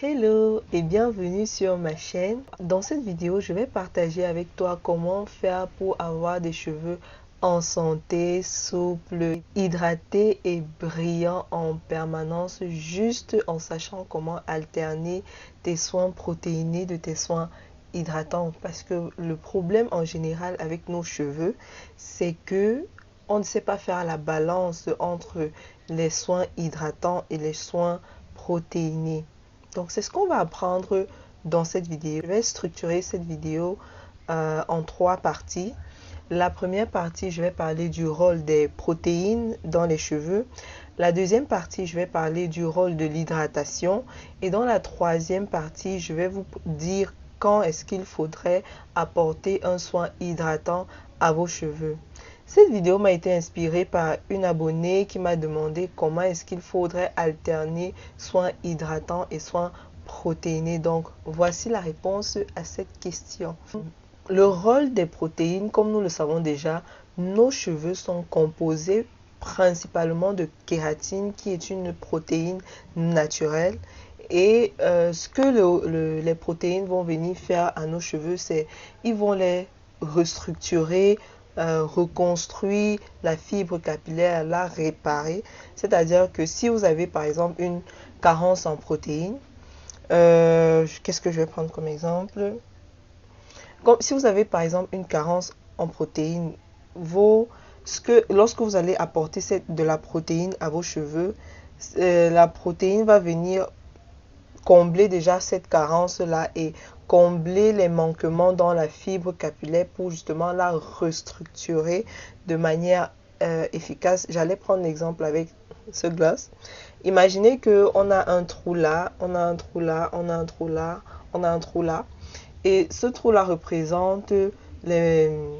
Hello et bienvenue sur ma chaîne. Dans cette vidéo, je vais partager avec toi comment faire pour avoir des cheveux en santé, souples, hydratés et brillants en permanence, juste en sachant comment alterner tes soins protéinés de tes soins hydratants. Parce que le problème en général avec nos cheveux, c'est que on ne sait pas faire la balance entre les soins hydratants et les soins protéinés. Donc, c'est ce qu'on va apprendre dans cette vidéo. Je vais structurer cette vidéo en 3 parties. La première partie, je vais parler du rôle des protéines dans les cheveux. La deuxième partie, je vais parler du rôle de l'hydratation. Et dans la troisième partie, je vais vous dire quand est-ce qu'il faudrait apporter un soin hydratant à vos cheveux. Cette vidéo m'a été inspirée par une abonnée qui m'a demandé comment est-ce qu'il faudrait alterner soins hydratants et soins protéinés. Donc, voici la réponse à cette question. Le rôle des protéines, comme nous le savons déjà, nos cheveux sont composés principalement de kératine, qui est une protéine naturelle. Et ce que les protéines vont venir faire à nos cheveux, c'est ils vont les restructurer, reconstruire la fibre capillaire, la réparer. C'est-à-dire que si vous avez par exemple une carence en protéines, qu'est-ce que je vais prendre comme exemple? Si vous avez par exemple une carence en protéines, lorsque vous allez apporter de la protéine à vos cheveux, la protéine va venir combler déjà cette carence-là et combler les manquements dans la fibre capillaire pour justement la restructurer de manière efficace. J'allais prendre l'exemple avec ce gloss. Imaginez qu'on a un trou là, on a un trou là, on a un trou là, on a un trou là. Et ce trou-là représente le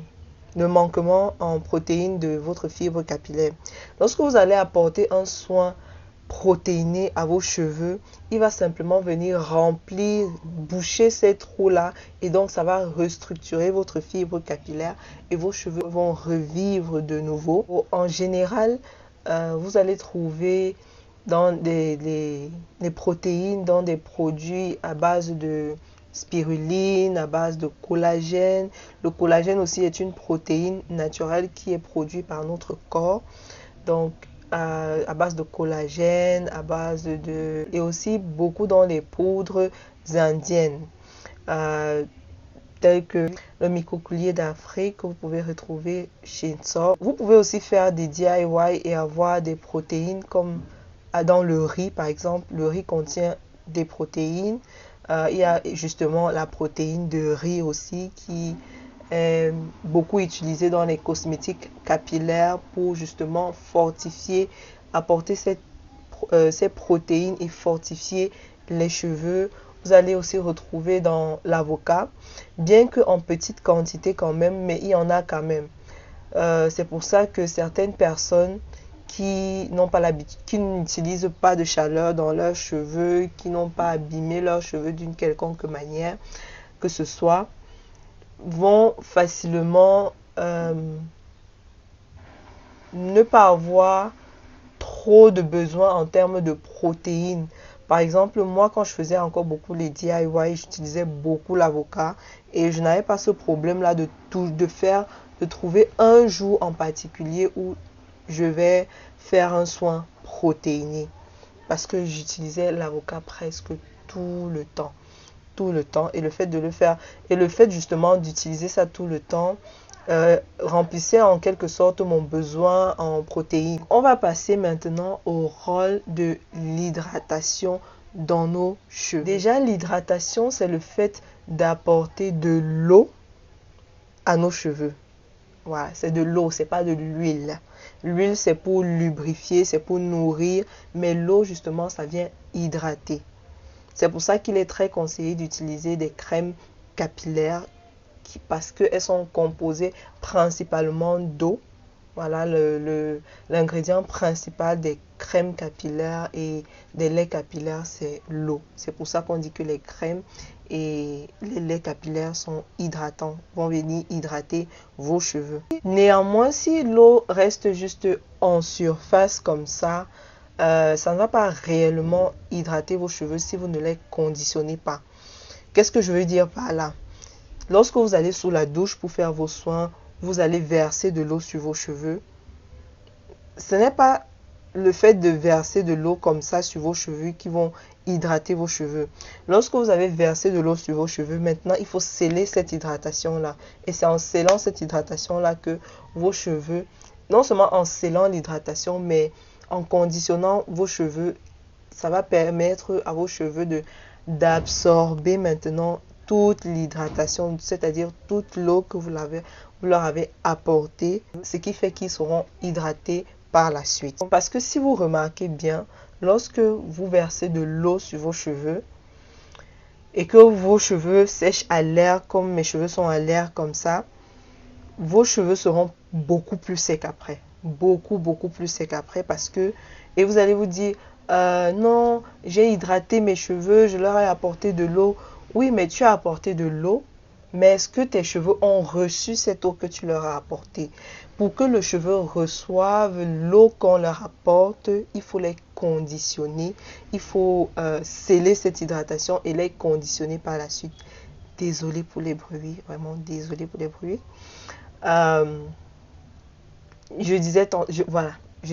manquement en protéines de votre fibre capillaire. Lorsque vous allez apporter un soin protéiné à vos cheveux, il va simplement venir remplir, boucher ces trous-là et donc ça va restructurer votre fibre capillaire et vos cheveux vont revivre de nouveau. En général, vous allez trouver dans les protéines, dans des produits à base de spiruline, à base de collagène. Le collagène aussi est une protéine naturelle qui est produite par notre corps. Donc, à base de collagène, à base de... Et aussi beaucoup dans les poudres indiennes, telles que le microcoulier d'Afrique que vous pouvez retrouver chez Sor. Vous pouvez aussi faire des DIY et avoir des protéines comme dans le riz, par exemple. Le riz contient des protéines. Il y a justement la protéine de riz aussi qui est beaucoup utilisée dans les cosmétiques capillaires pour justement fortifier, apporter ces protéines et fortifier les cheveux. Vous allez aussi retrouver dans l'avocat, bien qu'en petite quantité quand même, mais il y en a quand même. C'est pour ça que certaines personnes qui n'ont pas l'habitude, qui n'utilisent pas de chaleur dans leurs cheveux, qui n'ont pas abîmé leurs cheveux d'une quelconque manière que ce soit, vont facilement ne pas avoir trop de besoin en termes de protéines. Par exemple, moi, quand je faisais encore beaucoup les DIY, j'utilisais beaucoup l'avocat et je n'avais pas ce problème-là de trouver un jour en particulier où je vais faire un soin protéiné parce que j'utilisais l'avocat presque tout le temps. Et le fait de le faire et le fait justement d'utiliser ça tout le temps remplissait en quelque sorte mon besoin en protéines. On va passer maintenant au rôle de l'hydratation dans nos cheveux. Déjà, l'hydratation, c'est le fait d'apporter de l'eau à nos cheveux. Voilà, c'est de l'eau, c'est pas de l'huile. L'huile, c'est pour lubrifier, c'est pour nourrir, mais l'eau, justement, ça vient hydrater. C'est pour ça qu'il est très conseillé d'utiliser des crèmes capillaires parce qu'elles sont composées principalement d'eau. Voilà l'ingrédient principal des crèmes capillaires et des laits capillaires, c'est l'eau. C'est pour ça qu'on dit que les crèmes et les laits capillaires sont hydratants, vont venir hydrater vos cheveux. Néanmoins, si l'eau reste juste en surface comme ça, ça ne va pas réellement hydrater vos cheveux si vous ne les conditionnez pas. Qu'est-ce que je veux dire par là? Lorsque vous allez sous la douche pour faire vos soins, vous allez verser de l'eau sur vos cheveux. Ce n'est pas le fait de verser de l'eau comme ça sur vos cheveux qui vont hydrater vos cheveux. Lorsque vous avez versé de l'eau sur vos cheveux, maintenant il faut sceller cette hydratation-là. Et c'est en scellant cette hydratation-là que vos cheveux, non seulement en scellant l'hydratation, mais en conditionnant vos cheveux, ça va permettre à vos cheveux d'absorber maintenant toute l'hydratation, c'est-à-dire toute l'eau que vous leur avez apportée, ce qui fait qu'ils seront hydratés par la suite. Parce que si vous remarquez bien, lorsque vous versez de l'eau sur vos cheveux et que vos cheveux sèchent à l'air, comme mes cheveux sont à l'air comme ça, vos cheveux seront beaucoup plus secs après. Beaucoup plus secs après parce que, et vous allez vous dire, non, j'ai hydraté mes cheveux, je leur ai apporté de l'eau. Oui, mais tu as apporté de l'eau, mais est-ce que tes cheveux ont reçu cette eau que tu leur as apportée? Pour que le cheveu reçoive l'eau qu'on leur apporte, il faut les conditionner. Il faut sceller cette hydratation et les conditionner par la suite. Désolée pour les bruits, vraiment désolée pour les bruits. Je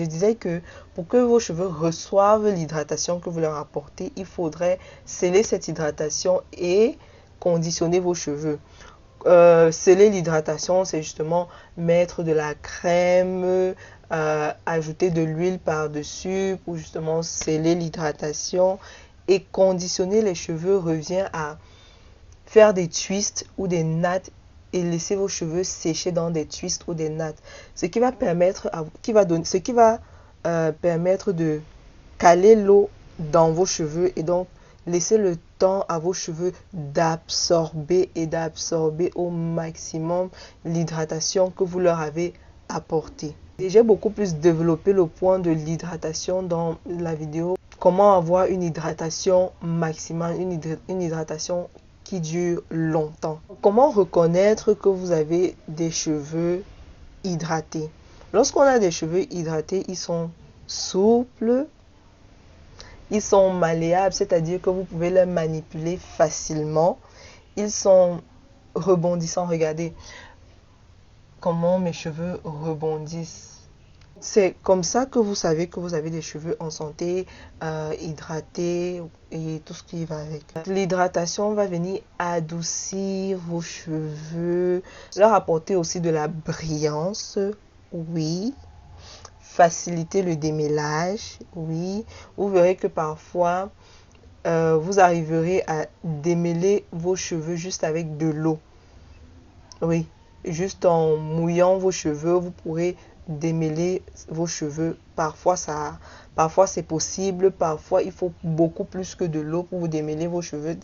disais que pour que vos cheveux reçoivent l'hydratation que vous leur apportez, il faudrait sceller cette hydratation et conditionner vos cheveux. Sceller l'hydratation, c'est justement mettre de la crème, ajouter de l'huile par-dessus pour justement sceller l'hydratation. Et conditionner les cheveux revient à faire des twists ou des nattes et laisser vos cheveux sécher dans des twists ou des nattes. Ce qui va permettre de caler l'eau dans vos cheveux et donc laisser le temps à vos cheveux d'absorber au maximum l'hydratation que vous leur avez apportée. J'ai beaucoup plus développé le point de l'hydratation dans la vidéo. Comment avoir une hydratation maximale, une hydratation qui dure longtemps. Comment reconnaître que vous avez des cheveux hydratés? Lorsqu'on a des cheveux hydratés, ils sont souples, ils sont malléables, c'est-à-dire que vous pouvez les manipuler facilement. Ils sont rebondissants. Regardez comment mes cheveux rebondissent. C'est comme ça que vous savez que vous avez des cheveux en santé, hydratés et tout ce qui va avec. L'hydratation va venir adoucir vos cheveux, leur apporter aussi de la brillance, oui. Faciliter le démêlage, oui. Vous verrez que parfois, vous arriverez à démêler vos cheveux juste avec de l'eau. Oui, juste en mouillant vos cheveux, vous pourrez démêler vos cheveux. Parfois c'est possible, parfois il faut beaucoup plus que de l'eau pour vous démêler vos cheveux.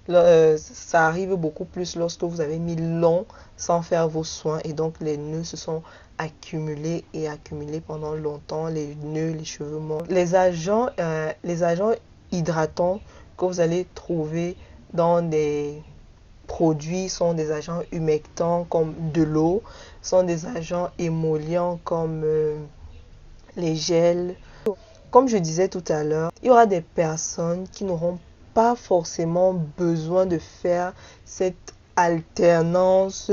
Ça arrive beaucoup plus lorsque vous avez mis long sans faire vos soins et donc les nœuds se sont accumulés pendant longtemps, les nœuds, les cheveux morts. Les agents hydratants que vous allez trouver dans des produits sont des agents humectants comme de l'eau, sont des agents émollients comme les gels. Comme je disais tout à l'heure, il y aura des personnes qui n'auront pas forcément besoin de faire cette alternance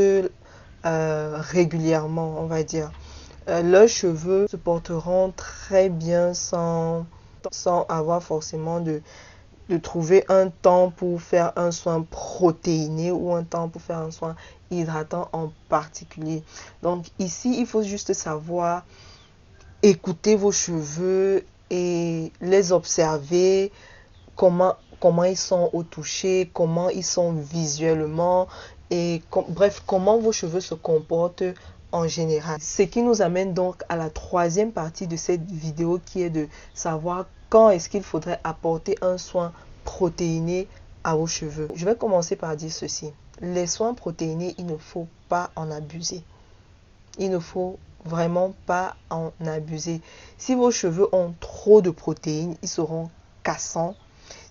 régulièrement, on va dire. Leurs cheveux se porteront très bien sans avoir forcément de trouver un temps pour faire un soin protéiné ou un temps pour faire un soin hydratant en particulier. Donc ici, il faut juste savoir écouter vos cheveux et les observer, comment ils sont au toucher, comment ils sont visuellement et bref, comment vos cheveux se comportent en général. Ce qui nous amène donc à la troisième partie de cette vidéo qui est de savoir quand est-ce qu'il faudrait apporter un soin protéiné à vos cheveux. Je vais commencer par dire ceci. Les soins protéinés, il ne faut pas en abuser. Il ne faut vraiment pas en abuser. Si vos cheveux ont trop de protéines, ils seront cassants.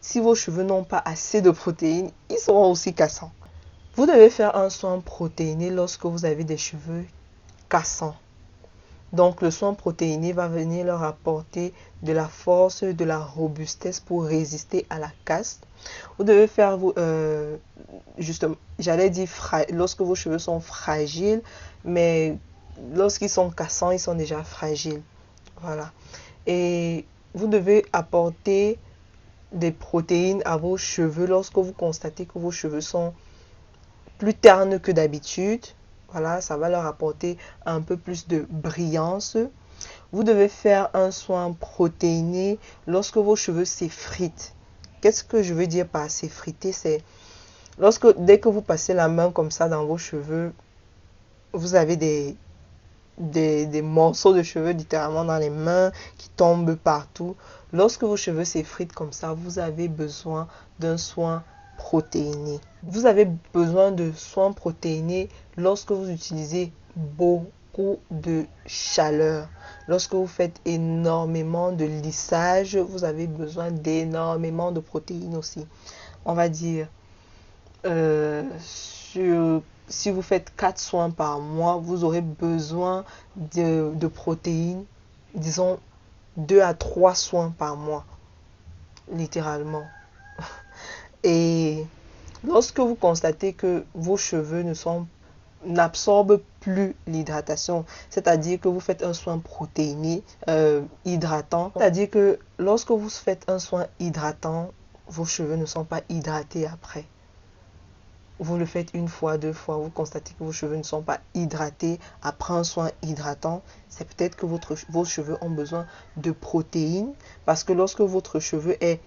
Si vos cheveux n'ont pas assez de protéines, ils seront aussi cassants. Vous devez faire un soin protéiné lorsque vous avez des cheveux cassants. Donc le soin protéiné va venir leur apporter de la force, de la robustesse pour résister à la casse. Vous devez faire, justement, j'allais dire lorsque vos cheveux sont fragiles, mais lorsqu'ils sont cassants, ils sont déjà fragiles. Voilà. Et vous devez apporter des protéines à vos cheveux lorsque vous constatez que vos cheveux sont plus ternes que d'habitude. Voilà, ça va leur apporter un peu plus de brillance. Vous devez faire un soin protéiné lorsque vos cheveux s'effritent. Qu'est-ce que je veux dire par s'effriter? C'est dès que vous passez la main comme ça dans vos cheveux, vous avez des morceaux de cheveux littéralement dans les mains qui tombent partout. Lorsque vos cheveux s'effritent comme ça, vous avez besoin d'un soin protéiné. Vous avez besoin de soins protéinés lorsque vous utilisez beaucoup de chaleur. Lorsque vous faites énormément de lissage, vous avez besoin d'énormément de protéines aussi. On va dire, si vous faites 4 soins par mois, vous aurez besoin de protéines, disons 2 à 3 soins par mois, littéralement. Et lorsque vous constatez que vos cheveux n'absorbent plus l'hydratation, c'est-à-dire que vous faites un soin protéiné, hydratant, c'est-à-dire que lorsque vous faites un soin hydratant, vos cheveux ne sont pas hydratés après. Vous le faites une fois, 2 fois, vous constatez que vos cheveux ne sont pas hydratés après un soin hydratant, c'est peut-être que vos cheveux ont besoin de protéines, parce que lorsque votre cheveu est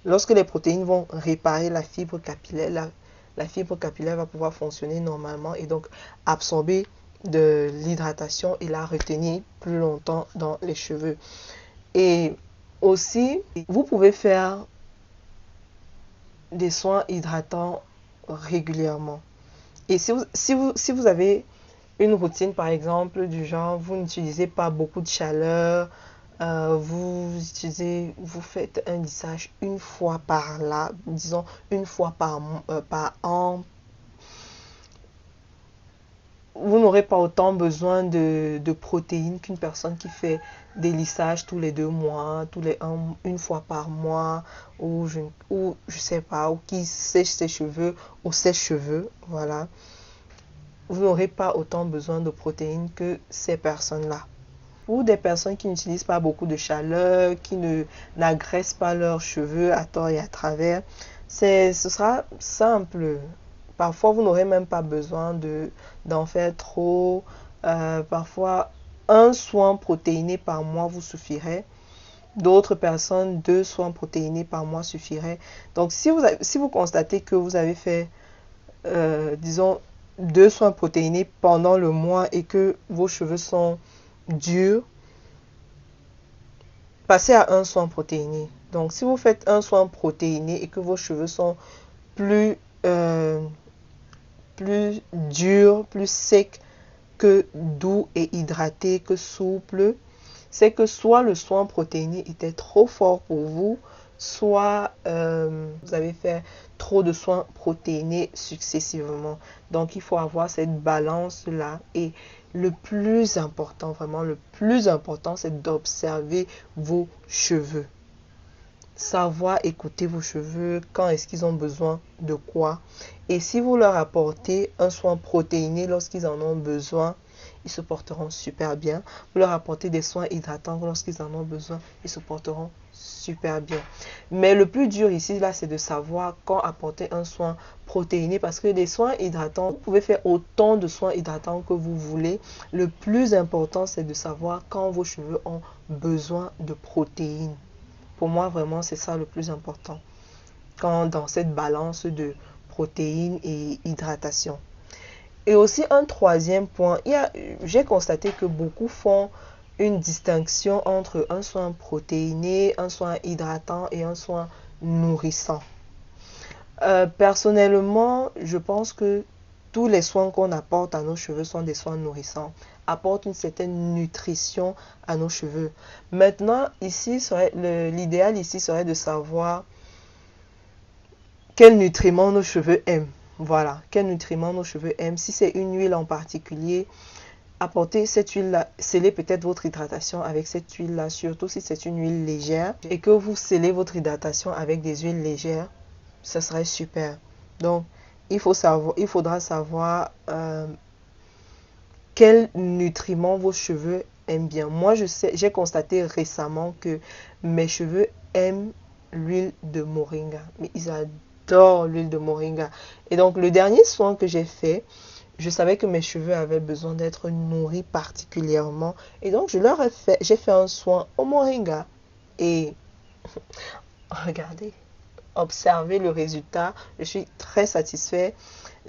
lorsque les protéines vont réparer la fibre capillaire, la fibre capillaire va pouvoir fonctionner normalement et donc absorber de l'hydratation et la retenir plus longtemps dans les cheveux. Et aussi, vous pouvez faire des soins hydratants régulièrement. Et si vous avez une routine, par exemple, du genre, vous n'utilisez pas beaucoup de chaleur, vous faites un lissage une fois par là, disons une fois par an, vous n'aurez pas autant besoin de protéines qu'une personne qui fait des lissages tous les 2 mois, une fois par mois, ou je sais pas, ou qui sèche ses cheveux au sèche-cheveux, voilà. Vous n'aurez pas autant besoin de protéines que ces personnes-là. Ou des personnes qui n'utilisent pas beaucoup de chaleur, qui n'agressent pas leurs cheveux à tort et à travers, ce sera simple. Parfois, vous n'aurez même pas besoin d'en faire trop. Parfois, un soin protéiné par mois vous suffirait. D'autres personnes, 2 soins protéinés par mois suffiraient. Donc, si vous constatez que vous avez fait, disons, 2 soins protéinés pendant le mois et que vos cheveux sont durs, passez à un soin protéiné. Donc, si vous faites un soin protéiné et que vos cheveux sont plus durs, plus secs que doux et hydratés, que souples, c'est que soit le soin protéiné était trop fort pour vous, soit vous avez fait trop de soins protéinés successivement. Donc, il faut avoir cette balance-là. Et le plus important, vraiment le plus important, c'est d'observer vos cheveux. Savoir écouter vos cheveux, quand est-ce qu'ils ont besoin de quoi. Et si vous leur apportez un soin protéiné lorsqu'ils en ont besoin, ils se porteront super bien. Vous leur apportez des soins hydratants lorsqu'ils en ont besoin, ils se porteront super bien. Mais le plus dur ici, là, c'est de savoir quand apporter un soin protéiné, parce que les soins hydratants, vous pouvez faire autant de soins hydratants que vous voulez. Le plus important, c'est de savoir quand vos cheveux ont besoin de protéines. Pour moi, vraiment, c'est ça le plus important. Quand dans cette balance de protéines et hydratation. Et aussi un troisième point, j'ai constaté que beaucoup font une distinction entre un soin protéiné, un soin hydratant et un soin nourrissant. Personnellement, je pense que tous les soins qu'on apporte à nos cheveux sont des soins nourrissants, apportent une certaine nutrition à nos cheveux. Maintenant, l'idéal ici serait de savoir quels nutriments nos cheveux aiment. Voilà, quels nutriments nos cheveux aiment. Si c'est une huile en particulier, apportez cette huile-là, scellez peut-être votre hydratation avec cette huile-là, surtout si c'est une huile légère et que vous scellez votre hydratation avec des huiles légères, ça serait super. Donc, il faudra savoir quels nutriments vos cheveux aiment bien. Moi, j'ai constaté récemment que mes cheveux aiment l'huile de moringa. Mais ils adorent l'huile de moringa. Et donc, le dernier soin que j'ai fait, je savais que mes cheveux avaient besoin d'être nourris particulièrement. Et donc, j'ai fait un soin au moringa. Et regardez, observez le résultat. Je suis très satisfait.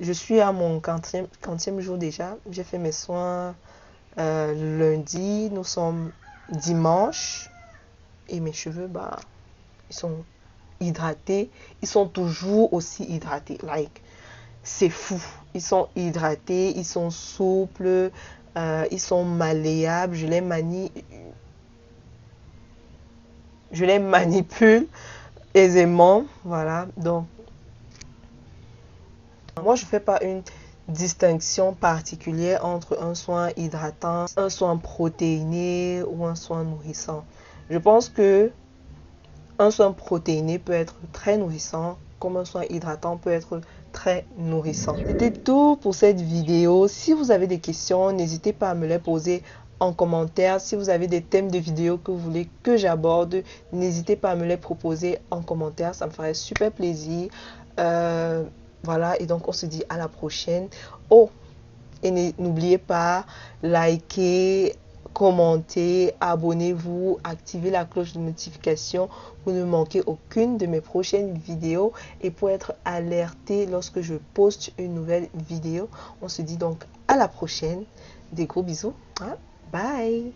Je suis à mon 40e jour déjà. J'ai fait mes soins lundi. Nous sommes dimanche. Et mes cheveux, bah, ils sont hydratés. Ils sont toujours aussi hydratés. Like, c'est fou. Ils sont hydratés, ils sont souples, ils sont malléables. Je les manipule aisément. Voilà. Donc, moi, je ne fais pas une distinction particulière entre un soin hydratant, un soin protéiné ou un soin nourrissant. Je pense que un soin protéiné peut être très nourrissant, comme un soin hydratant peut être très nourrissant. C'était tout pour cette vidéo. Si vous avez des questions, n'hésitez pas à me les poser en commentaire. Si vous avez des thèmes de vidéos que vous voulez que j'aborde, n'hésitez pas à me les proposer en commentaire. Ça me ferait super plaisir. Voilà, et donc on se dit à la prochaine. Oh, et n'oubliez pas, likez, commentez, abonnez-vous, activez la cloche de notification pour ne manquer aucune de mes prochaines vidéos et pour être alerté lorsque je poste une nouvelle vidéo. On se dit donc à la prochaine. Des gros bisous. Hein? Bye!